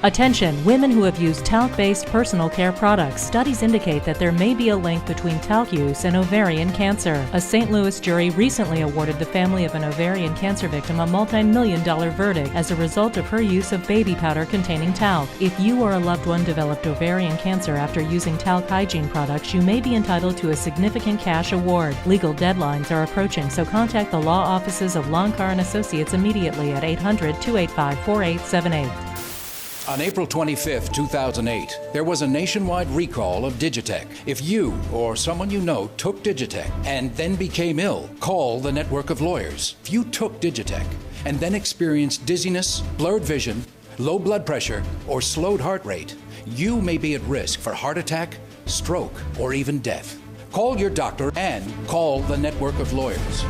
Attention, women who have used talc-based personal care products. Studies indicate that there may be a link between talc use and ovarian cancer. A St. Louis jury recently awarded the family of an ovarian cancer victim a multi-million-dollar verdict as a result of her use of baby powder containing talc. If you or a loved one developed ovarian cancer after using talc hygiene products, you may be entitled to a significant cash award. Legal deadlines are approaching, so contact the law offices of Longcar & Associates immediately at 800-285-4878. On April 25, 2008, there was a nationwide recall of Digitech. If you or someone you know took Digitech and then became ill, call the network of lawyers. If you took Digitech and then experienced dizziness, blurred vision, low blood pressure, or slowed heart rate, you may be at risk for heart attack, stroke, or even death. Call your doctor and call the network of lawyers.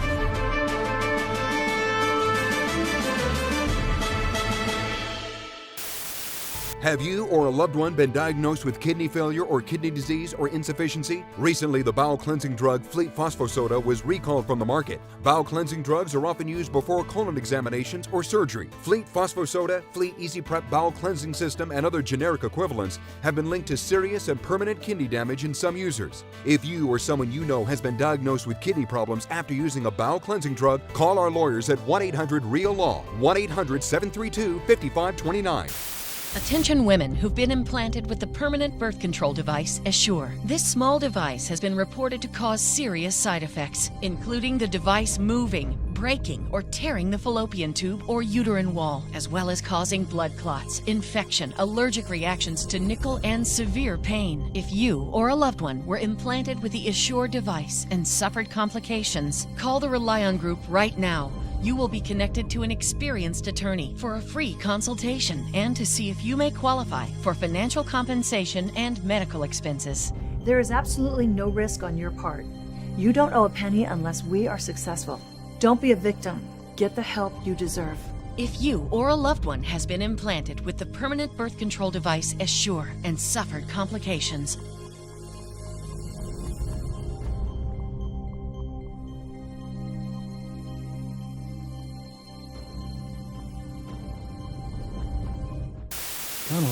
Have you or a loved one been diagnosed with kidney failure or kidney disease or insufficiency? Recently, the bowel cleansing drug Fleet Phosphosoda was recalled from the market. Bowel cleansing drugs are often used before colon examinations or surgery. Fleet Phosphosoda, Fleet Easy Prep Bowel Cleansing System, and other generic equivalents have been linked to serious and permanent kidney damage in some users. If you or someone you know has been diagnosed with kidney problems after using a bowel cleansing drug, call our lawyers at 1-800-REAL-LAW, 1-800-732-5529. Attention women who've been implanted with the permanent birth control device Assure. This small device has been reported to cause serious side effects, including the device moving, breaking, or tearing the fallopian tube or uterine wall, as well as causing blood clots, infection, allergic reactions to nickel, and severe pain. If you or a loved one were implanted with the Assure device and suffered complications, call the Rely On Group right now. You will be connected to an experienced attorney for a free consultation and to see if you may qualify for financial compensation and medical expenses. There is absolutely no risk on your part. You don't owe a penny unless we are successful. Don't be a victim. Get the help you deserve. If you or a loved one has been implanted with the permanent birth control device Assure and suffered complications,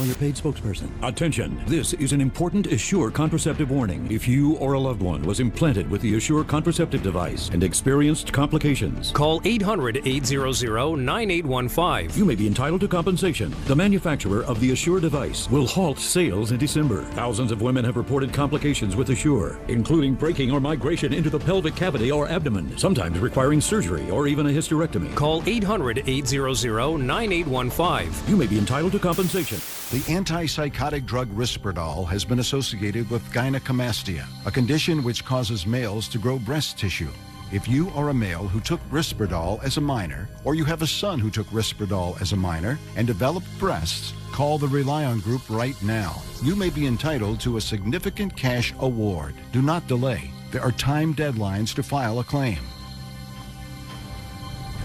Call your paid spokesperson. Attention! This is an important Assure contraceptive warning. If you or a loved one was implanted with the Assure contraceptive device and experienced complications, call 800-800-9815. You may be entitled to compensation. The manufacturer of the Assure device will halt sales in December. Thousands of women have reported complications with Assure, including breaking or migration into the pelvic cavity or abdomen, sometimes requiring surgery or even a hysterectomy. Call 800-800-9815. You may be entitled to compensation. The antipsychotic drug Risperdal has been associated with gynecomastia, a condition which causes males to grow breast tissue. If you are a male who took Risperdal as a minor, or you have a son who took Risperdal as a minor and developed breasts, call the Rely On Group right now. You may be entitled to a significant cash award. Do not delay. There are time deadlines to file a claim.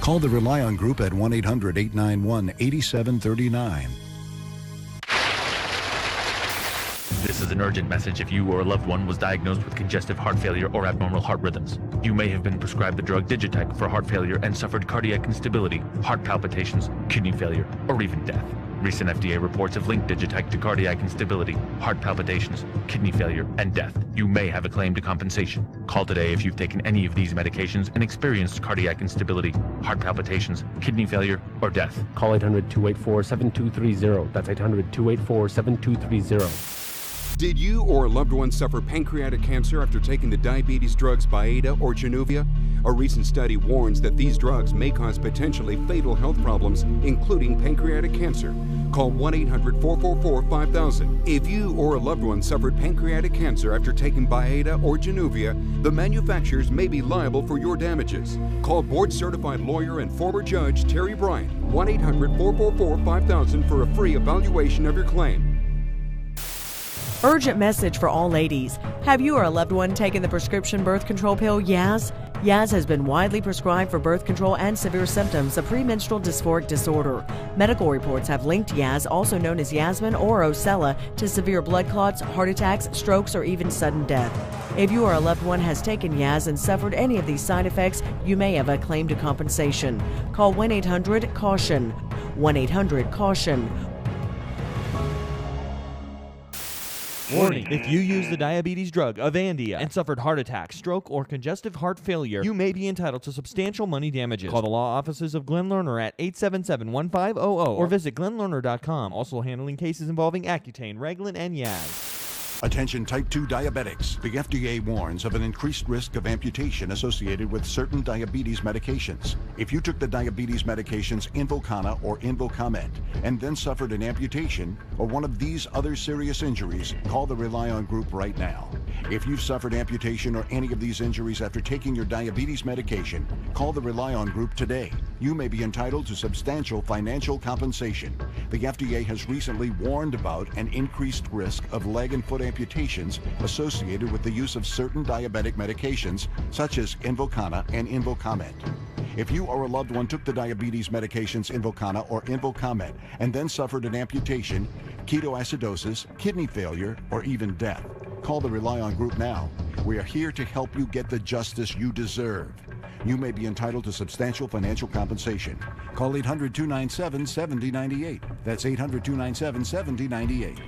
Call the Rely On Group at 1-800-891-8739. This is an urgent message if you or a loved one was diagnosed with congestive heart failure or abnormal heart rhythms. You may have been prescribed the drug Digitech for heart failure and suffered cardiac instability, heart palpitations, kidney failure, or even death. Recent FDA reports have linked Digitech to cardiac instability, heart palpitations, kidney failure, and death. You may have a claim to compensation. Call today if you've taken any of these medications and experienced cardiac instability, heart palpitations, kidney failure, or death. Call 800-284-7230. That's 800-284-7230. Did you or a loved one suffer pancreatic cancer after taking the diabetes drugs Byetta or Januvia? A recent study warns that these drugs may cause potentially fatal health problems, including pancreatic cancer. Call 1-800-444-5000. If you or a loved one suffered pancreatic cancer after taking Byetta or Januvia, the manufacturers may be liable for your damages. Call board-certified lawyer and former judge Terry Bryant, 1-800-444-5000 for a free evaluation of your claim. Urgent message for all ladies. Have you or a loved one taken the prescription birth control pill Yaz? Yaz has been widely prescribed for birth control and severe symptoms of premenstrual dysphoric disorder. Medical reports have linked Yaz, also known as Yasmin or Ocella, to severe blood clots, heart attacks, strokes, or even sudden death. If you or a loved one has taken Yaz and suffered any of these side effects, you may have a claim to compensation. Call 1-800-CAUTION. 1-800-CAUTION. Warning! If you use the diabetes drug Avandia and suffered heart attack, stroke, or congestive heart failure, you may be entitled to substantial money damages. Call the law offices of Glenn Lerner at 877-1500 or visit glennlerner.com. Also handling cases involving Accutane, Reglan, and Yaz. Attention type 2 diabetics. The FDA warns of an increased risk of amputation associated with certain diabetes medications. If you took the diabetes medications Invokana or Invokamet and then suffered an amputation or one of these other serious injuries, call the Rely On Group right now. If you've suffered amputation or any of these injuries after taking your diabetes medication, call the Rely On Group today. You may be entitled to substantial financial compensation. The FDA has recently warned about an increased risk of leg and foot amputations associated with the use of certain diabetic medications such as Invokana and Invokamet. If you or a loved one took the diabetes medications Invokana or Invokamet and then suffered an amputation, ketoacidosis, kidney failure, or even death, call the Rely On Group now. We are here to help you get the justice you deserve. You may be entitled to substantial financial compensation. Call 800-297-7098. That's 800-297-7098.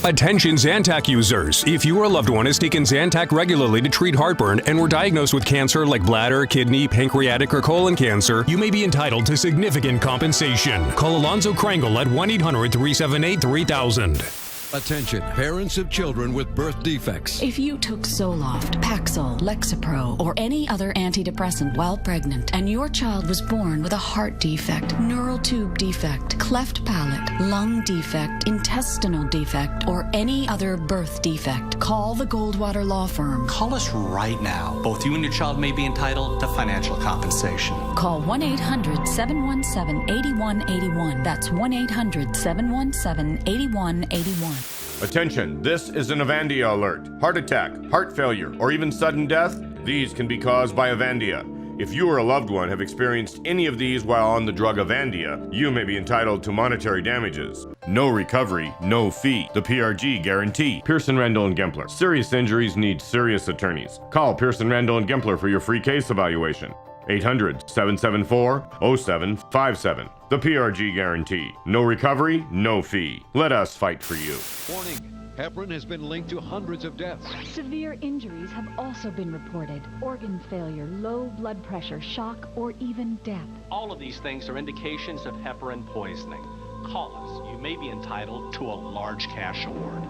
Attention Zantac users. If you or a loved one has taken Zantac regularly to treat heartburn and were diagnosed with cancer like bladder, kidney, pancreatic, or colon cancer, you may be entitled to significant compensation. Call Alonzo Krangel at 1-800-378-3000. Attention, parents of children with birth defects. If you took Zoloft, Paxil, Lexapro, or any other antidepressant while pregnant, and your child was born with a heart defect, neural tube defect, cleft palate, lung defect, intestinal defect, or any other birth defect, call the Goldwater Law Firm. Call us right now. Both you and your child may be entitled to financial compensation. Call 1-800-717-8181. That's 1-800-717-8181. Attention, this is an Avandia alert. Heart attack, heart failure, or even sudden death, these can be caused by Avandia. If you or a loved one have experienced any of these while on the drug Avandia, you may be entitled to monetary damages. No recovery, no fee. The PRG guarantee. Pearson Randall and Gempler. Serious injuries need serious attorneys. Call Pearson Randall and Gempler for your free case evaluation. 800-774-0757. The PRG guarantee. No recovery, no fee. Let us fight for you. Warning. Heparin has been linked to hundreds of deaths. Severe injuries have also been reported. Organ failure, low blood pressure, shock, or even death. All of these things are indications of heparin poisoning. Call us. You may be entitled to a large cash award.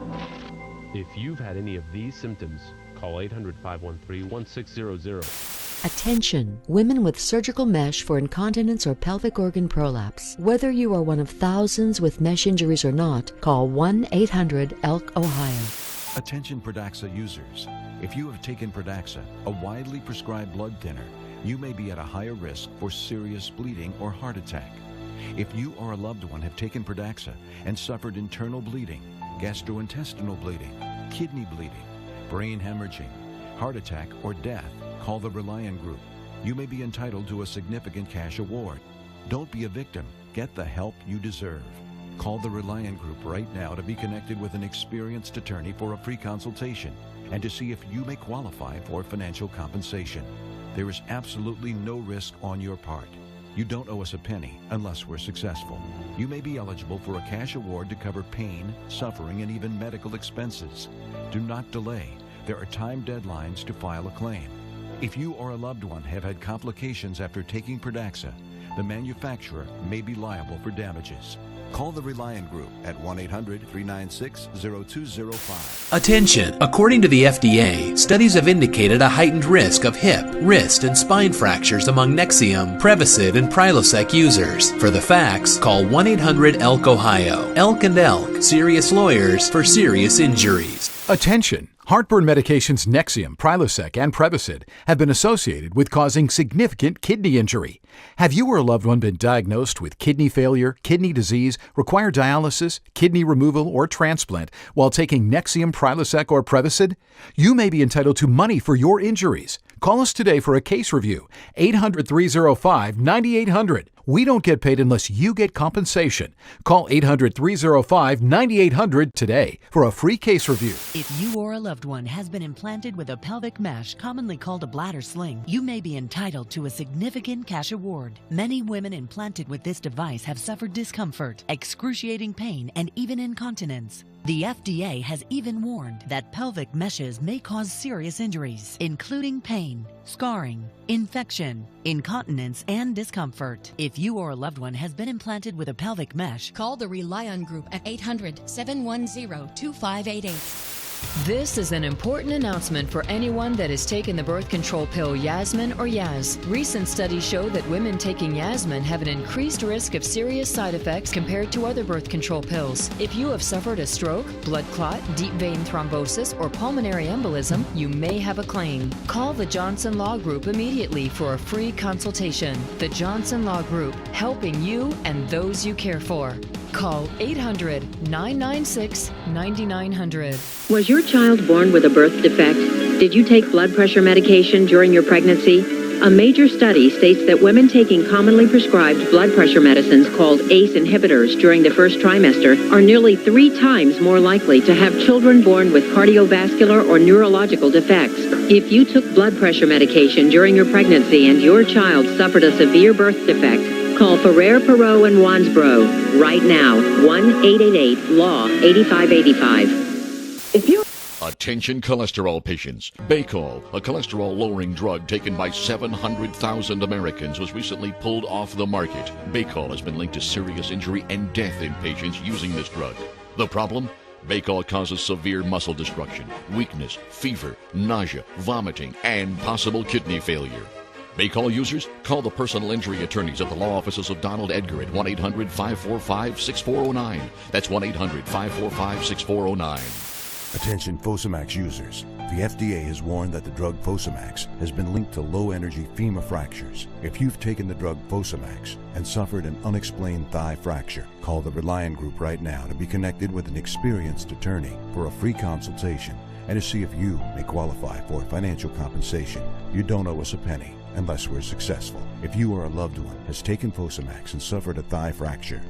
If you've had any of these symptoms, call 800-513-1600. Attention, women with surgical mesh for incontinence or pelvic organ prolapse. Whether you are one of thousands with mesh injuries or not, call 1-800-ELK-OHIO. Attention Pradaxa users. If you have taken Pradaxa, a widely prescribed blood thinner, you may be at a higher risk for serious bleeding or heart attack. If you or a loved one have taken Pradaxa and suffered internal bleeding, gastrointestinal bleeding, kidney bleeding, brain hemorrhaging, heart attack, or death, call the Rely On Group. You may be entitled to a significant cash award. Don't be a victim. Get the help you deserve. Call the Rely On Group right now to be connected with an experienced attorney for a free consultation and to see if you may qualify for financial compensation. There is absolutely no risk on your part. You don't owe us a penny unless we're successful. You may be eligible for a cash award to cover pain, suffering, and even medical expenses. Do not delay. There are time deadlines to file a claim. If you or a loved one have had complications after taking Pradaxa, the manufacturer may be liable for damages. Call the Rely On Group at 1-800-396-0205. Attention! According to the FDA, studies have indicated a heightened risk of hip, wrist, and spine fractures among Nexium, Prevacid, and Prilosec users. For the facts, call 1-800-ELK-OHIO. Elk and Elk, serious lawyers for serious injuries. Attention! Heartburn medications Nexium, Prilosec, and Prevacid have been associated with causing significant kidney injury. Have you or a loved one been diagnosed with kidney failure, kidney disease, require dialysis, kidney removal, or transplant while taking Nexium, Prilosec, or Prevacid? You may be entitled to money for your injuries. Call us today for a case review, 800-305-9800. We don't get paid unless you get compensation. Call 800-305-9800 today for a free case review. If you or a loved one has been implanted with a pelvic mesh, commonly called a bladder sling, you may be entitled to a significant cash award. Many women implanted with this device have suffered discomfort, excruciating pain, and even incontinence. The FDA has even warned that pelvic meshes may cause serious injuries, including pain, scarring, infection, incontinence, and discomfort. If you or a loved one has been implanted with a pelvic mesh, call the Rely On Group at 800-710-2588. This is an important announcement for anyone that has taken the birth control pill Yasmin or Yaz. Recent studies show that women taking Yasmin have an increased risk of serious side effects compared to other birth control pills. If you have suffered a stroke, blood clot, deep vein thrombosis, or pulmonary embolism, you may have a claim. Call the Johnson Law Group immediately for a free consultation. The Johnson Law Group, helping you and those you care for. Call 800-996-9900. Was your child born with a birth defect? Did you take blood pressure medication during your pregnancy? A major study states that women taking commonly prescribed blood pressure medicines called ACE inhibitors during the first trimester are nearly 3 times more likely to have children born with cardiovascular or neurological defects. If you took blood pressure medication during your pregnancy and your child suffered a severe birth defect, call Ferrer, Perot, and Wansbro right now, 1-888-LAW-8585. Attention cholesterol patients. Baycol, a cholesterol-lowering drug taken by 700,000 Americans, was recently pulled off the market. Baycol has been linked to serious injury and death in patients using this drug. The problem? Baycol causes severe muscle destruction, weakness, fever, nausea, vomiting, and possible kidney failure. Baycol users, call the personal injury attorneys of the law offices of Donald Edgar at 1-800-545-6409. That's 1-800-545-6409. Attention Fosamax users. The FDA has warned that the drug Fosamax has been linked to low-energy femur fractures. If you've taken the drug Fosamax and suffered an unexplained thigh fracture, call the Reliant Group right now to be connected with an experienced attorney for a free consultation and to see if you may qualify for financial compensation. You don't owe us a penny unless we're successful. If you or a loved one has taken Fosamax and suffered a thigh fracture,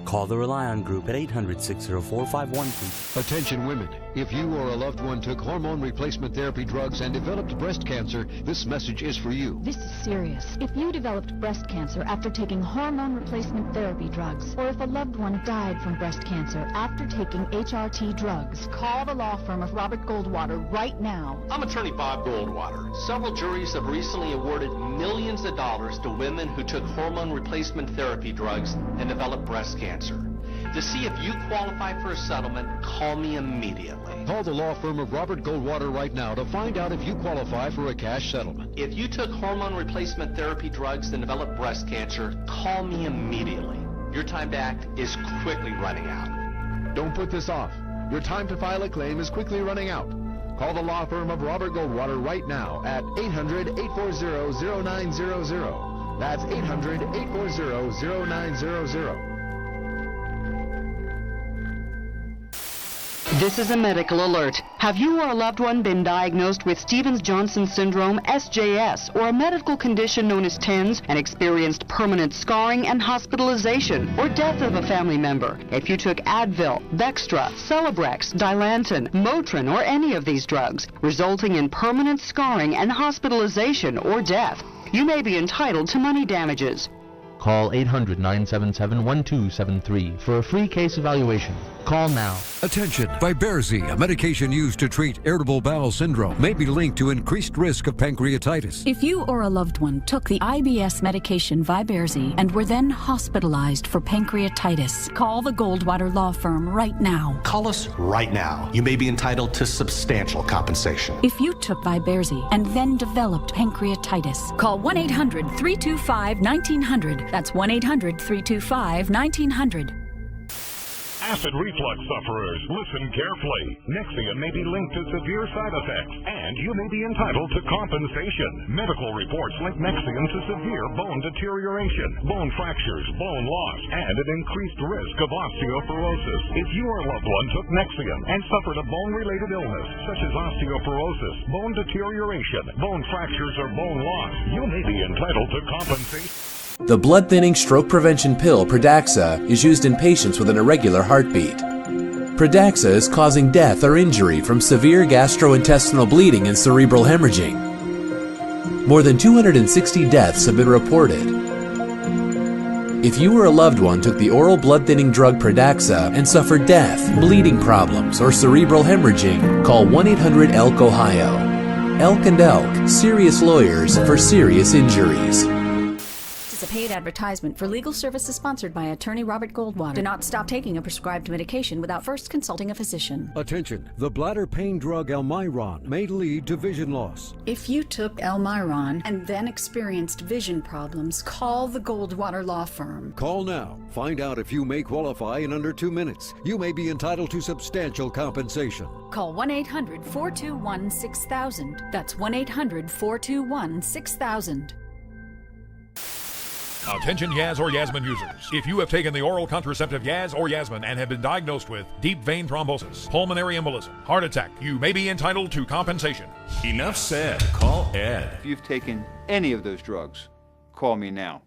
call the Reliant Group at 800-604-5123. Attention women, if you or a loved one took hormone replacement therapy drugs and developed breast cancer, this message is for you. This is serious. If you developed breast cancer after taking hormone replacement therapy drugs, or if a loved one died from breast cancer after taking HRT drugs, call the law firm of Robert Goldwater right now. I'm attorney Bob Goldwater. Several juries have recently awarded millions of dollars to women who took hormone replacement therapy drugs and developed breast cancer. To see if you qualify for a settlement, call me immediately. Call the law firm of Robert Goldwater right now to find out if you qualify for a cash settlement. If you took hormone replacement therapy drugs and developed breast cancer, call me immediately. Your time to act is quickly running out. Don't put this off. Your time to file a claim is quickly running out. Call the law firm of Robert Goldwater right now at 800-840-0900. That's 800-840-0900. This is a medical alert. Have you or a loved one been diagnosed with Stevens-Johnson syndrome, SJS, or a medical condition known as TENS and experienced permanent scarring and hospitalization or death of a family member? If you took Advil, Bextra, Celebrex, Dilantin, Motrin, or any of these drugs, resulting in permanent scarring and hospitalization or death, you may be entitled to money damages. Call 800-977-1273 for a free case evaluation. Call now. Attention! Viberzi, a medication used to treat irritable bowel syndrome, may be linked to increased risk of pancreatitis. If you or a loved one took the IBS medication Viberzi and were then hospitalized for pancreatitis, call the Goldwater Law Firm right now. Call us right now. You may be entitled to substantial compensation. If you took Viberzi and then developed pancreatitis, call 1-800-325-1900. That's 1-800-325-1900. Acid reflux sufferers, listen carefully. Nexium may be linked to severe side effects, and you may be entitled to compensation. Medical reports link Nexium to severe bone deterioration, bone fractures, bone loss, and an increased risk of osteoporosis. If your loved one took Nexium and suffered a bone-related illness, such as osteoporosis, bone deterioration, bone fractures, or bone loss, you may be entitled to compensation. The blood-thinning stroke prevention pill Pradaxa is used in patients with an irregular heartbeat. Pradaxa is causing death or injury from severe gastrointestinal bleeding and cerebral hemorrhaging. More than 260 deaths have been reported. If you or a loved one took the oral blood-thinning drug Pradaxa and suffered death, bleeding problems, or cerebral hemorrhaging, call 1-800-ELK-OHIO. Elk and Elk, serious lawyers for serious injuries. This is a paid advertisement for legal services sponsored by attorney Robert Goldwater. Do not stop taking a prescribed medication without first consulting a physician. Attention, the bladder pain drug Almiron may lead to vision loss. If you took Almiron and then experienced vision problems, call the Goldwater Law Firm. Call now. Find out if you may qualify in under 2 minutes. You may be entitled to substantial compensation. Call 1-800-421-6000. That's 1-800-421-6000. Attention Yaz or Yasmin users. If you have taken the oral contraceptive Yaz or Yasmin and have been diagnosed with deep vein thrombosis, pulmonary embolism, heart attack, you may be entitled to compensation. Enough said. Call Ed. If you've taken any of those drugs, call me now.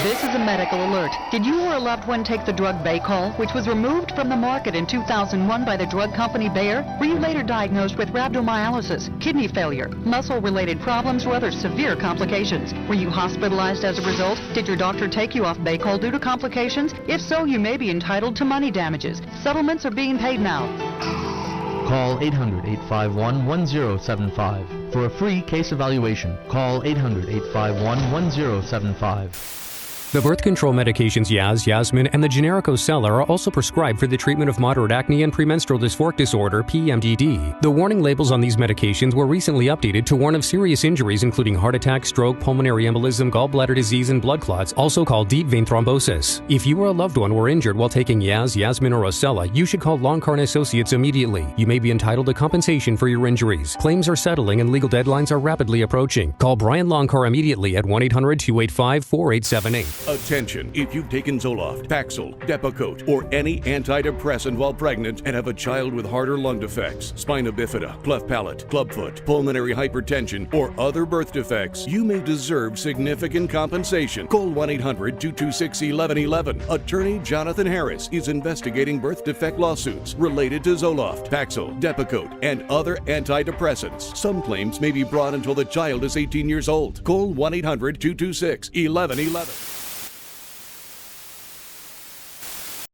This is a medical alert. Did you or a loved one take the drug Baycol, which was removed from the market in 2001 by the drug company Bayer? Were you later diagnosed with rhabdomyolysis, kidney failure, muscle-related problems, or other severe complications? Were you hospitalized as a result? Did your doctor take you off Baycol due to complications? If so, you may be entitled to money damages. Settlements are being paid now. Call 800-851-1075 for a free case evaluation. Call 800-851-1075. The birth control medications Yaz, Yasmin, and the generic Ocella are also prescribed for the treatment of moderate acne and premenstrual dysphoric disorder, PMDD. The warning labels on these medications were recently updated to warn of serious injuries including heart attack, stroke, pulmonary embolism, gallbladder disease, and blood clots, also called deep vein thrombosis. If you or a loved one were injured while taking Yaz, Yasmin, or Ocella, you should call Longcar & Associates immediately. You may be entitled to compensation for your injuries. Claims are settling and legal deadlines are rapidly approaching. Call Brian Longcar immediately at 1-800-285-4878. Attention, if you've taken Zoloft, Paxil, Depakote, or any antidepressant while pregnant and have a child with heart or lung defects, spina bifida, cleft palate, clubfoot, pulmonary hypertension, or other birth defects, you may deserve significant compensation. Call 1-800-226-1111. Attorney Jonathan Harris is investigating birth defect lawsuits related to Zoloft, Paxil, Depakote, and other antidepressants. Some claims may be brought until the child is 18 years old. Call 1-800-226-1111.